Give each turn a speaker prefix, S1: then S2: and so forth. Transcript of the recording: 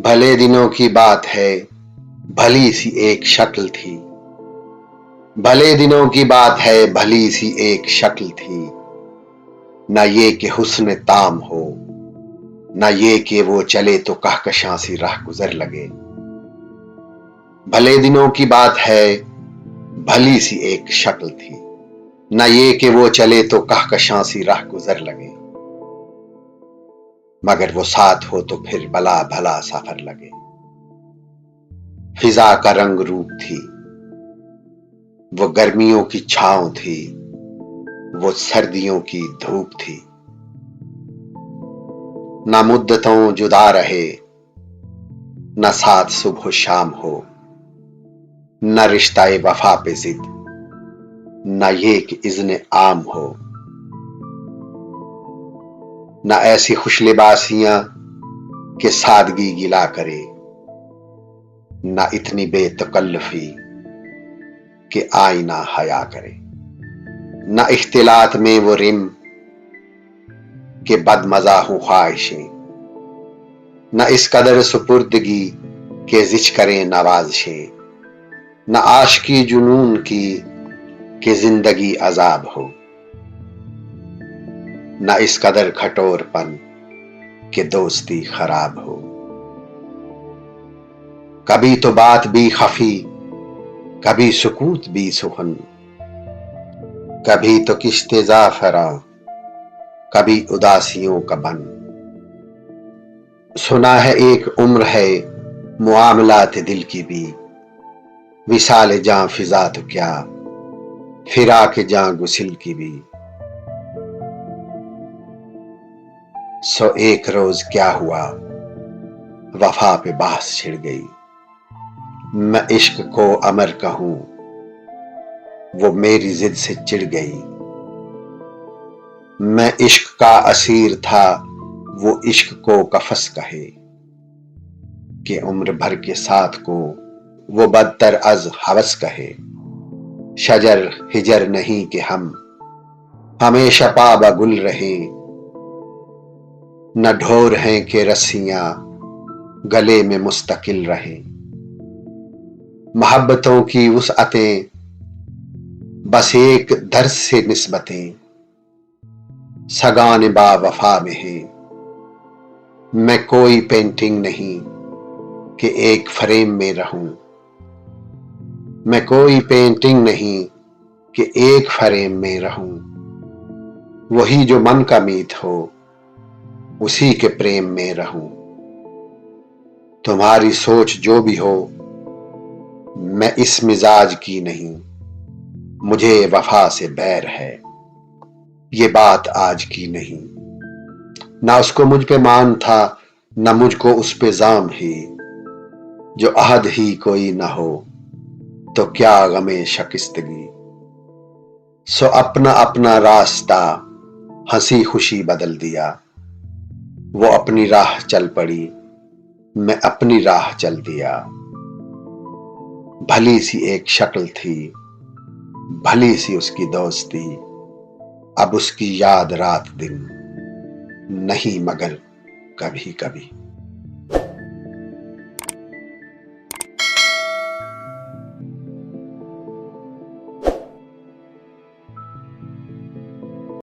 S1: भले दिनों की बात है, भली सी एक शक्ल थी। भले दिनों की बात है, भली सी एक शक्ल थी। न ये कि हुस्न ताम हो, न ये कि वो चले तो कहकशां सी राह गुजर लगे। भले दिनों की बात है, भली सी एक शक्ल थी। न ये कि वो चले तो कहकशां सी राह गुजर लगे। मगर वो साथ हो तो फिर भला भला सफर लगे। फिजा का रंग रूप थी, वो गर्मियों की छांव थी, वो सर्दियों की धूप थी। न मुद्दतों जुदा रहे, न साथ सुबह शाम हो, न रिश्ताए वफा पे जिद, न ये कि इज़्न आम हो। न ऐसी खुशलिबासियां कि सादगी गिला करे, न इतनी बेतकल्लुफी कि आईना हया करे। न इख्तिलात में वो रिम के बदमजा हूं ख्वाहिशें, न इस कदर सुपुर्दगी के जिच करें नवाजिशें। न आशिकी जुनून की कि जिंदगी अजाब हो, न इस कदर खटोरपन कि दोस्ती खराब हो। कभी तो बात भी खफी, कभी सुकूत भी सुखन, कभी तो किश्ते जाफरां, कभी उदासियों का बन। सुना है एक उम्र है मुआमलात दिल की भी, विसाल जां फिजा तो क्या, फिराक जां गुसिल की भी। सो एक रोज क्या हुआ, वफा पे बहस छिड़ गई। मैं इश्क को अमर कहूं, वो मेरी जिद से चिढ़ गई। मैं इश्क का असीर था, वो इश्क को कफस कहे, कि उम्र भर के साथ को वो बदतर अज हवस कहे। शजर हिजर नहीं कि हम हमेशा पाबा गुल रहे, न ढोर हैं कि रस्सियां गले में मुस्तकिल रहे। मोहब्बतों की वुसअतें बस एक दर्स से निस्बतें, सगान बा वफा में है। मैं कोई पेंटिंग नहीं कि एक फ्रेम में रहूं, मैं कोई पेंटिंग नहीं कि एक फ्रेम में रहूं। वही जो मन का मीत हो, उसी के प्रेम में रहूं। तुम्हारी सोच जो भी हो, मैं इस मिजाज की नहीं। मुझे वफा से बैर है, ये बात आज की नहीं। ना उसको मुझ पे मान था, न मुझको उस पे जाम ही। जो अहद ही कोई ना हो, तो क्या गमे शकिस्तगी। सो अपना अपना रास्ता हंसी खुशी बदल दिया। वो अपनी राह चल पड़ी, मैं अपनी राह चल दिया। भली सी एक शक्ल थी, भली सी उसकी दोस्ती। अब उसकी याद रात दिन नहीं, मगर कभी कभी।